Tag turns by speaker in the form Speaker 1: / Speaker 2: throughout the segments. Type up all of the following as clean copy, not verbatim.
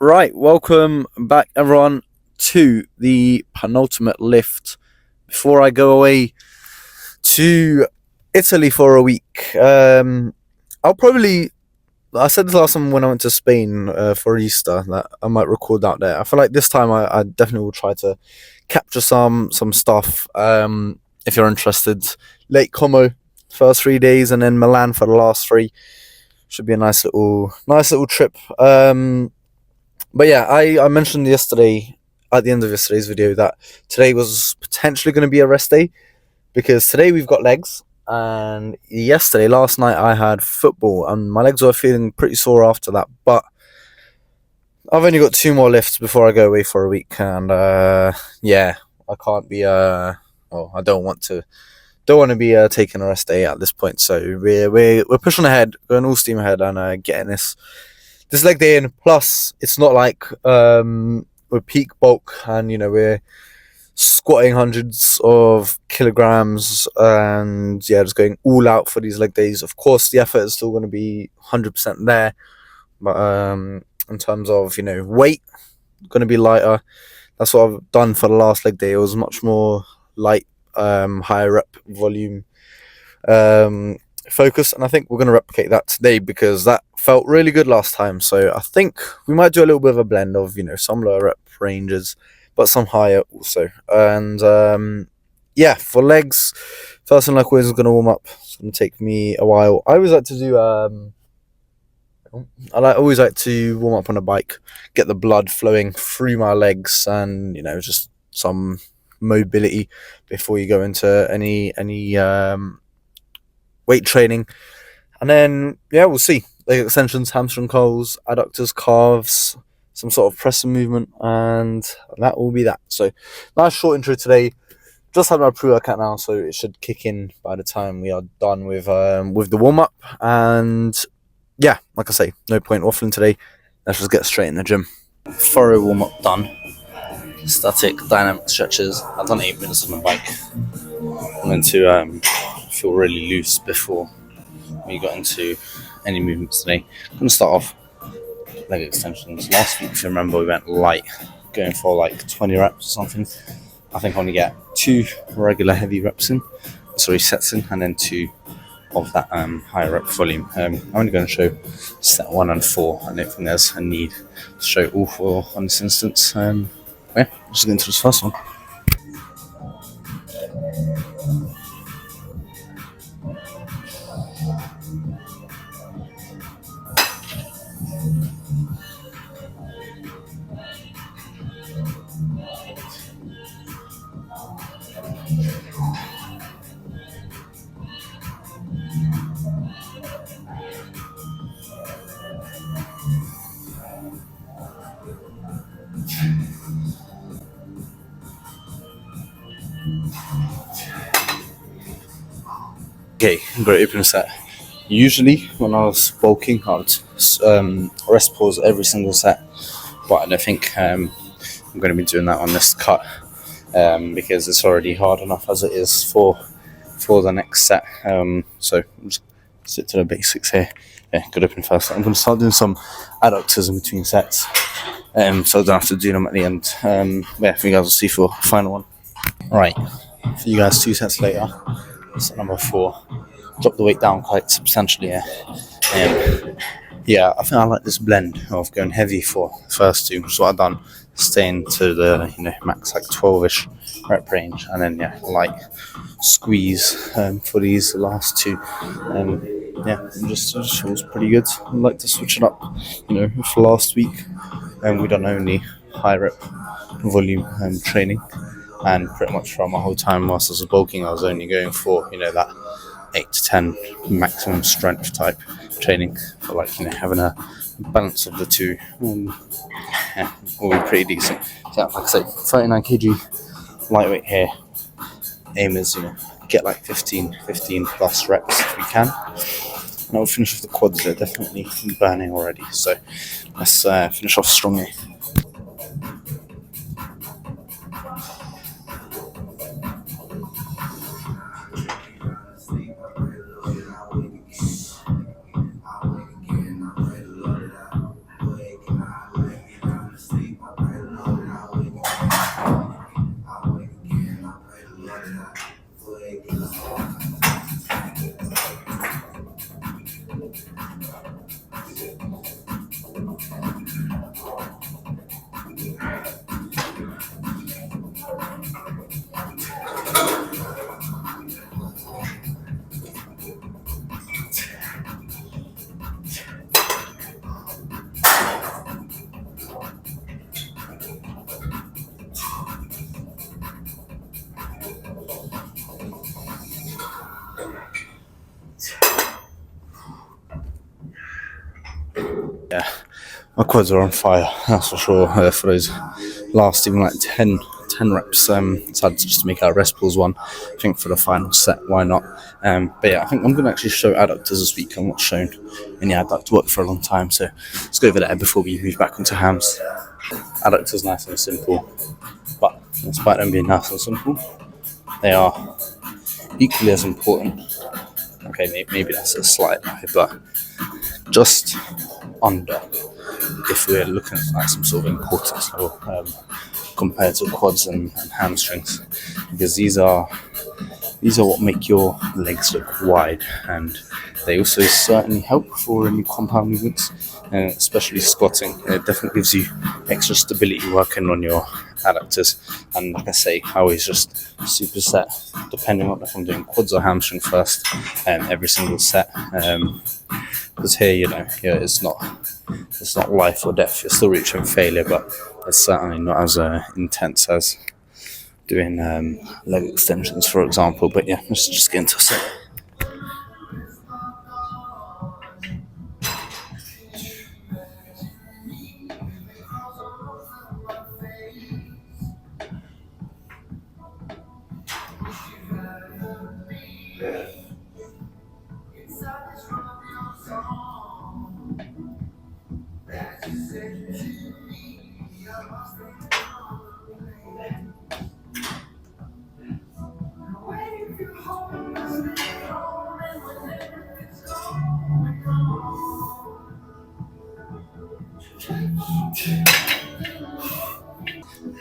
Speaker 1: Right, welcome back everyone to the penultimate lift before I go away to Italy for a week. I'll probably, I said this last time when I went to Spain for Easter that I might record out there. I feel like this time I definitely will try to capture some stuff. If you're interested, Lake Como first 3 days and then Milan for the last three. Should be a nice little trip. But yeah, I mentioned yesterday at the end of yesterday's video that today was potentially going to be a rest day because today we've got legs, and last night I had football and my legs were feeling pretty sore after that. But I've only got 2 more lifts before I go away for a week, and yeah, I can't be well, I don't want to be taking a rest day at this point. So we're pushing ahead, going all steam ahead, and getting this leg day in. Plus, it's not like we're peak bulk and we're squatting hundreds of kilograms and just going all out for these leg days. Of course, the effort is still going to be 100% there, but in terms of weight, going to be lighter. That's what I've done for the last leg day. It was much more light, higher rep volume focus, and I think we're going to replicate that today because that felt really good last time. So I think we might do a little bit of a blend of some lower rep ranges but some higher also. And for legs, first and like always, is going to warm up. It's going to take me a while. I always like to do always like to warm up on a bike, get the blood flowing through my legs, and just some mobility before you go into any weight training. And then we'll see, leg extensions, hamstring curls, adductors, calves, some sort of pressing movement, and that will be that. So nice short intro today. Just had my pre-workout now, so it should kick in by the time we are done with the warm-up. And like I say, no point waffling today. Let's just get straight in the gym. Thorough warm-up done. Static, dynamic stretches. I've done 8 minutes on the bike. I'm going to feel really loose before we got into any movements today. I'm going to start off leg extensions. Last week, if you remember, we went light, going for like 20 reps or something. I think I only get 2 regular heavy sets in, and then 2 of that higher rep volume. I'm only going to show set 1 and 4. I don't think there's a need to show all 4 on this instance. Just get into this first one. Okay, great opening set. Usually when I was bulking, I would rest pause every single set, but I don't think I'm going to be doing that on this cut because it's already hard enough as it is for the next set. So I'll just stick to the basics here. Good open first. I'm going to start doing some adductors in between sets, so I don't have to do them at the end. I think you guys will see for the final one. Right, for you guys 2 sets later. Set number 4. Drop the weight down quite substantially here. I think I like this blend of going heavy for the first 2, which is what I've done, staying to the max like 12ish rep range, and then light squeeze for these last 2. It just feels pretty good. I like to switch it up. For last week, we done only high rep volume training. And pretty much throughout my whole time whilst I was bulking, I was only going for, that 8 to 10 maximum strength type training for having a balance of the 2. Will be pretty decent. So like I say, 39 kg lightweight here. Aim is, get like 15 plus reps if we can. And I'll finish off the quads. They're definitely burning already. So let's finish off strongly. My quads are on fire, that's for sure. For those last even like 10 reps, decided to just make our rest pulls one. I think for the final set, why not? But yeah, I think I'm going to actually show adductors this week. I've not shown any adduct work for a long time, so let's go over there before we move back onto hams. Adductors nice and simple, but despite them being nice and simple, they are equally as important. Okay, maybe that's a slight lie, but just under, if we're looking at like some sort of importance level compared to quads and hamstrings, because these are what make your legs look wide, and they also certainly help for any compound movements, and especially squatting. It definitely gives you extra stability working on your adductors. And like I say, I always just superset depending on if I'm doing quads or hamstring first, every single set. Because here, it's not life or death. You're still reaching failure, but it's certainly not as intense as doing leg extensions, for example. But yeah, let's just get into it.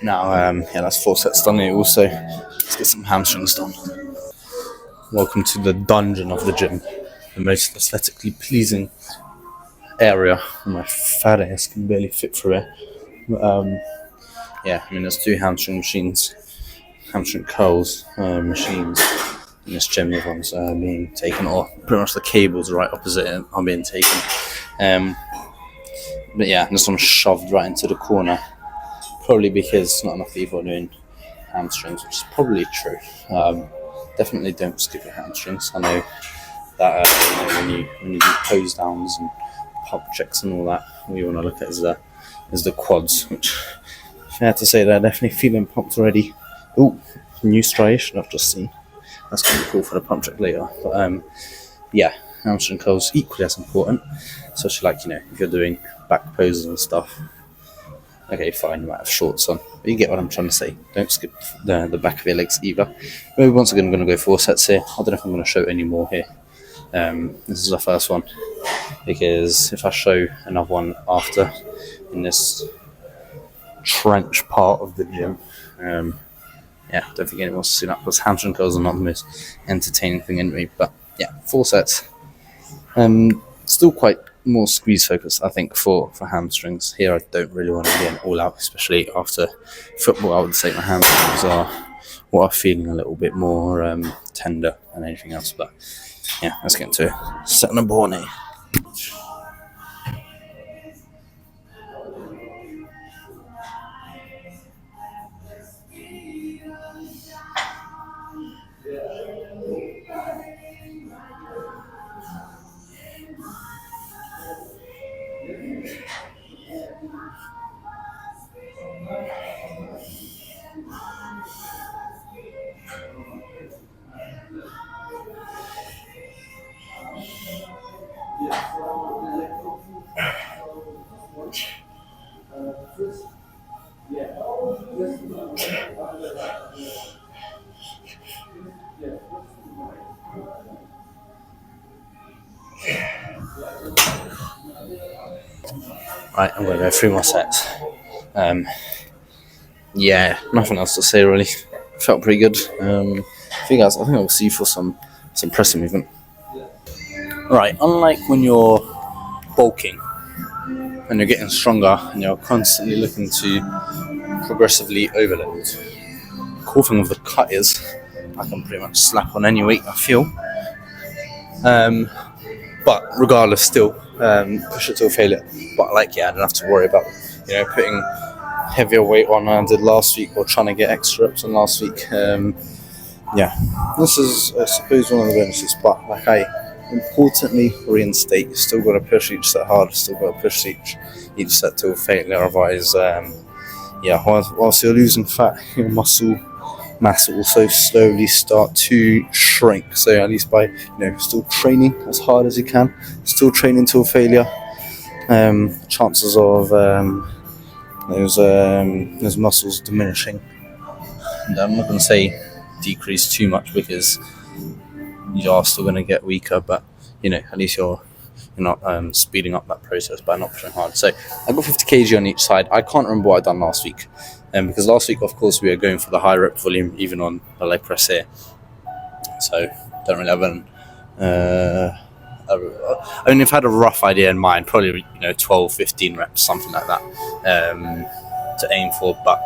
Speaker 1: Now, that's 4 sets done here. Also, let's get some hamstrings done. Welcome to the dungeon of the gym, the most aesthetically pleasing area. My fat ass can barely fit through it. Yeah, I mean, there's 2 hamstring machines, hamstring curls machines in this gym. Everyone's being taken, or pretty much the cables right opposite it are being taken. But yeah, this one's shoved right into the corner, probably because not enough people are doing hamstrings, which is probably true. Definitely don't skip your hamstrings. I know that when you do pose downs and pump checks and all that, what you want to look at is the quads, which fair to say they're definitely feeling pumped already. Ooh, new striation I've just seen. That's going to be cool for the pump check later. But yeah, hamstring curls equally as important, especially like if you're doing back poses and stuff. Okay, fine, you might have shorts on, but you get what I'm trying to say. Don't skip the back of your legs either. Maybe once again, I'm going to go 4 sets here. I don't know if I'm going to show any more here. This is the first one, because if I show another one after in this trench part of the gym, yeah, don't think anyone wants to see that, because hamstring curls are not the most entertaining thing anyway. But yeah, 4 sets. Still quite more squeeze focused, I think, for hamstrings. Here I don't really want to be an all out, especially after football. I would say my hamstrings are feeling a little bit more tender than anything else. But yeah, let's get into set number 1 here. Right, I'm going to go 3 more sets. Yeah, nothing else to say really. Felt pretty good. I think I'll see you for some pressing movement. Right, unlike when you're bulking and you're getting stronger and you're constantly looking to progressively overload, the cool thing with the cut is I can pretty much slap on any weight I feel. But regardless, still push it to a failure. But I don't have to worry about putting heavier weight on than I did last week, or trying to get extra reps on last week. Yeah, this is I suppose one of the bonuses. But like I importantly, reinstate. You still got to push each set hard. Still got to push each set till failure. Otherwise, whilst you're losing fat, your muscle mass will also slowly start to shrink. So at least by still training as hard as you can, still training till failure, chances of those muscles diminishing. And I'm not going to say decrease too much because you are still going to get weaker, but at least you're not speeding up that process by not pushing hard. So I got 50 kg on each side. I can't remember what I done last week, because last week, of course, we were going for the high rep volume, even on the leg press here. So don't really have I mean, I've had a rough idea in mind, probably 12, 15 reps, something like that, to aim for. But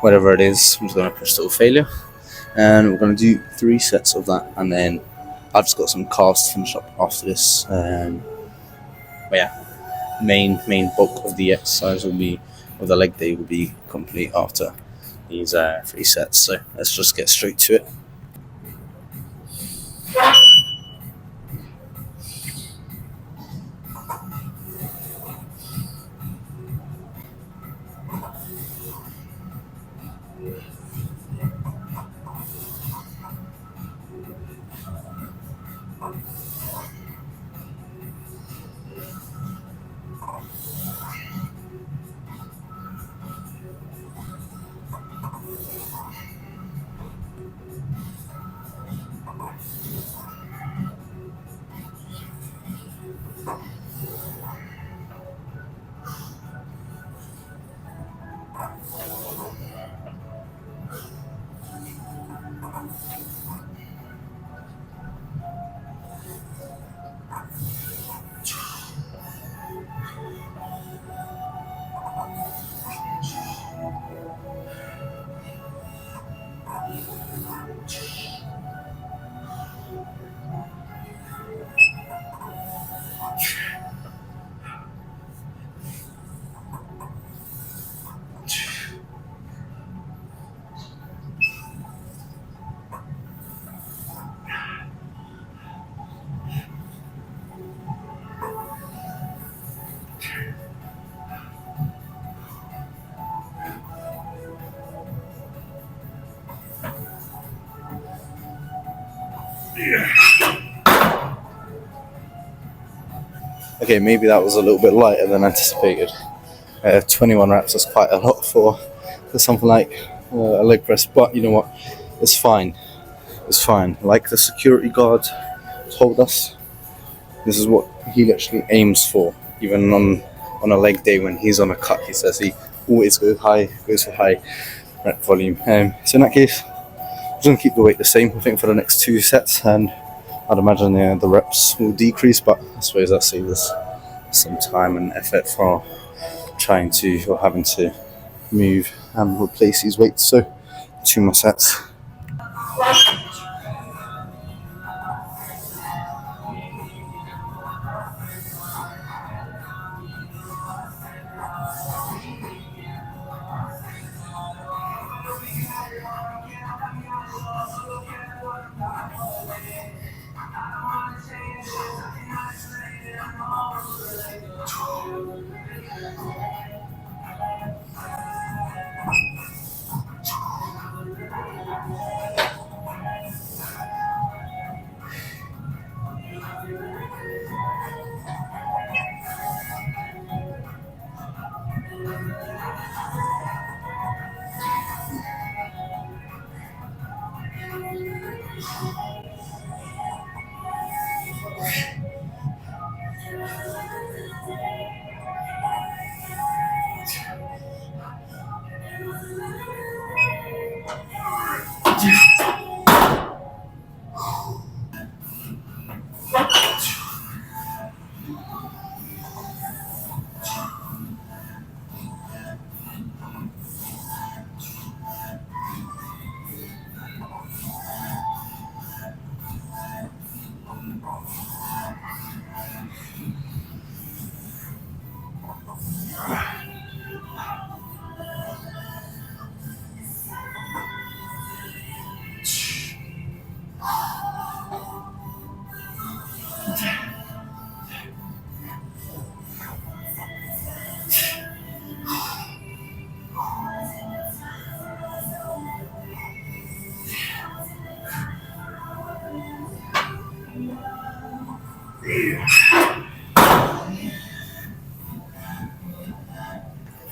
Speaker 1: whatever it is, I'm just going to push till failure, and we're going to do 3 sets of that, and then I've just got some calves to finish up after this. But yeah, main bulk of the exercise will be, or the leg day will be complete after these 3 sets. So let's just get straight to it. Okay, maybe that was a little bit lighter than anticipated. 21 reps is quite a lot for something like a leg press, but you know what? It's fine. It's fine. Like the security guard told us, this is what he literally aims for. Even on a leg day when he's on a cut, he says he always goes for high rep volume. So in that case, I'm just going to keep the weight the same, I think, for the next 2 sets, and I'd imagine the reps will decrease, but I suppose that saves us some time and effort for trying to, or having to move and replace these weights. So 2 more sets.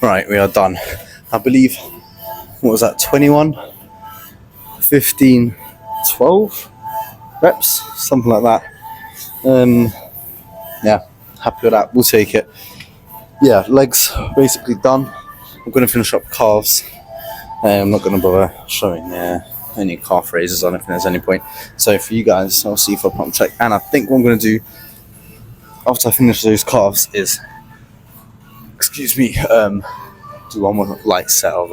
Speaker 1: Right, we are done. I believe, what was that, 21, 15, 12 reps? Something like that. Yeah, happy with that. We'll take it. Yeah, legs basically done. I'm going to finish up calves. I'm not going to bother showing any calf raises. I don't think there's any point. So for you guys, I'll see you for a pump check. And I think what I'm going to do after I finish those calves is, excuse me, do one more light set of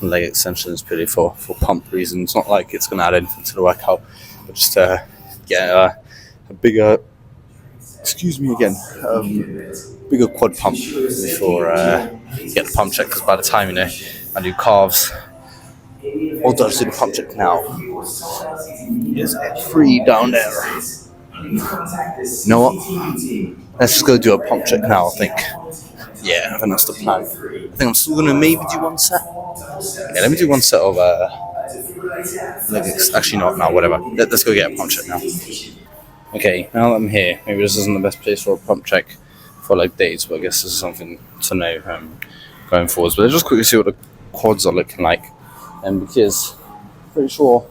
Speaker 1: leg extensions purely for pump reasons. Not like it's going to add anything to the workout, but just to get a bigger, excuse me again, bigger quad pump before get the pump check. Because by the time I do calves, although I do the pump check now, is it free down there? You know what? Let's just go do a pump check now. I think. Yeah, I think that's the plan. I think I'm still gonna maybe do one set. Yeah, let me do one set of legs. Actually, not now. Whatever. Let's go get a pump check now. Okay, now that I'm here, maybe this isn't the best place for a pump check for like days, but I guess this is something to know going forwards. But let's just quickly see what the quads are looking like, and because I'm pretty sure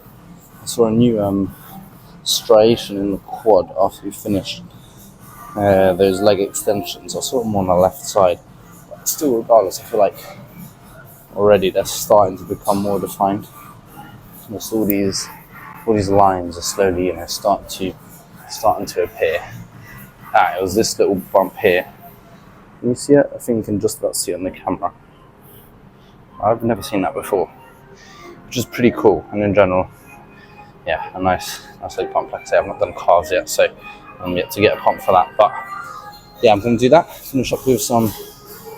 Speaker 1: I saw a new striation in the quad after we finished those leg extensions. I saw them on the left side, but still, regardless, I feel like already they're starting to become more defined. Just all these lines are slowly, starting to appear. It was this little bump here. Can you see it? I think you can just about see it on the camera. I've never seen that before, which is pretty cool. And in general, yeah, a nice leg pump. Like I say, I've not done calves yet, so I'm yet to get a pump for that. But yeah, I'm going to do that. Finish up with some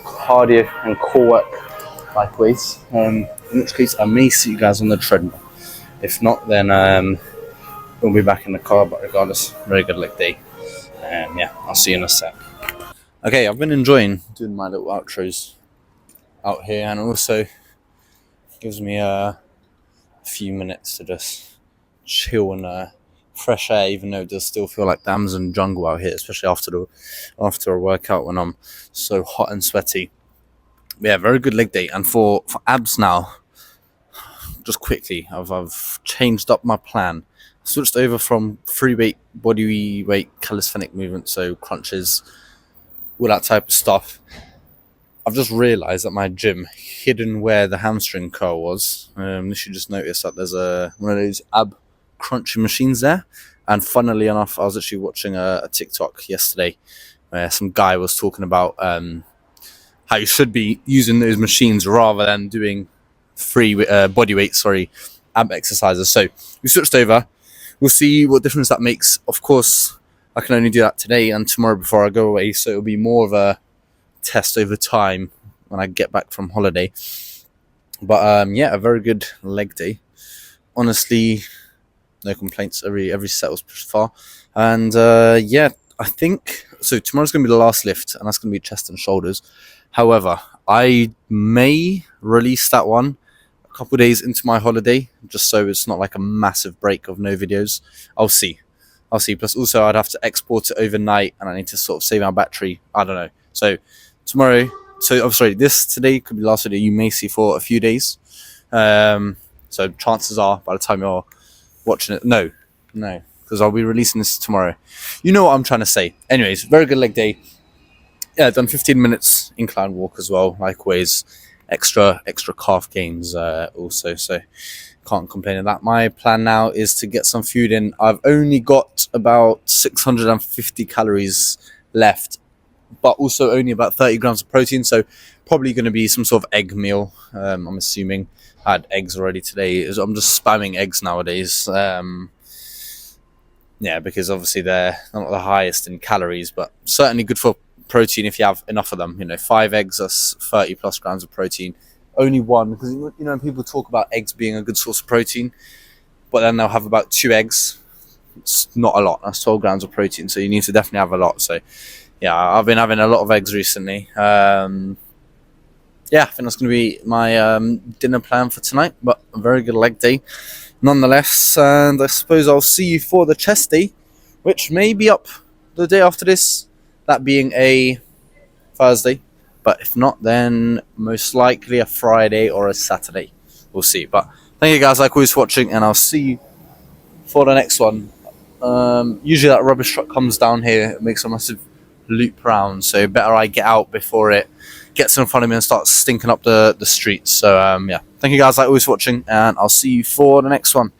Speaker 1: cardio and core work, like weights. In which case, I may see you guys on the treadmill. If not, then we'll be back in the car. But regardless, very good leg day. Yeah, I'll see you in a sec. Okay, I've been enjoying doing my little outros out here, and also gives me a few minutes to just chill and fresh air, even though it does still feel like the Amazon jungle out here, especially after a workout when I'm so hot and sweaty. But yeah, very good leg day. And for abs now, just quickly, I've changed up my plan. I switched over from free weight, body weight, calisthenic movement, so crunches, all that type of stuff. I've just realised at my gym, hidden where the hamstring curl was, you should just notice that there's one of those ab crunching machines there. And funnily enough, I was actually watching a TikTok yesterday where some guy was talking about how you should be using those machines rather than doing free body weight, ab exercises. So we switched over. We'll see what difference that makes. Of course, I can only do that today and tomorrow before I go away, so it'll be more of a test over time when I get back from holiday. But yeah, a very good leg day. Honestly, no complaints. Every set was pushed far. And yeah, I think so. Tomorrow's going to be the last lift, and that's going to be chest and shoulders. However, I may release that one a couple of days into my holiday, just so it's not like a massive break of no videos. I'll see. Plus, also, I'd have to export it overnight, and I need to sort of save my battery. I don't know. So tomorrow, today could be the last video you may see for a few days. So chances are, by the time you're watching it, no, because I'll be releasing this tomorrow. You know what I'm trying to say. Anyways, very good leg day. Yeah, done 15 minutes incline walk as well. Likewise, extra calf gains also. So can't complain of that. My plan now is to get some food in. I've only got about 650 calories left, but also only about 30 grams of protein. So probably going to be some sort of egg meal. I'm assuming. I had eggs already today. I'm just spamming eggs nowadays. Yeah, because obviously they're not the highest in calories, but certainly good for protein if you have enough of them. 5 eggs are 30 plus grams of protein. Only one, because people talk about eggs being a good source of protein, but then they'll have about 2 eggs. It's not a lot. That's 12 grams of protein, so you need to definitely have a lot. So yeah, I've been having a lot of eggs recently. Yeah, I think that's going to be my dinner plan for tonight, but a very good leg day nonetheless. And I suppose I'll see you for the chest day which may be up the day after this, that being a Thursday. But if not, then most likely a Friday or a Saturday. We'll see. But thank you guys, like always, for watching, and I'll see you for the next one. Usually that rubbish truck comes down here, it makes a massive loop round, so better I get out before it gets in front of me and starts stinking up the streets. So yeah, thank you guys, like always, for watching, and I'll see you for the next one.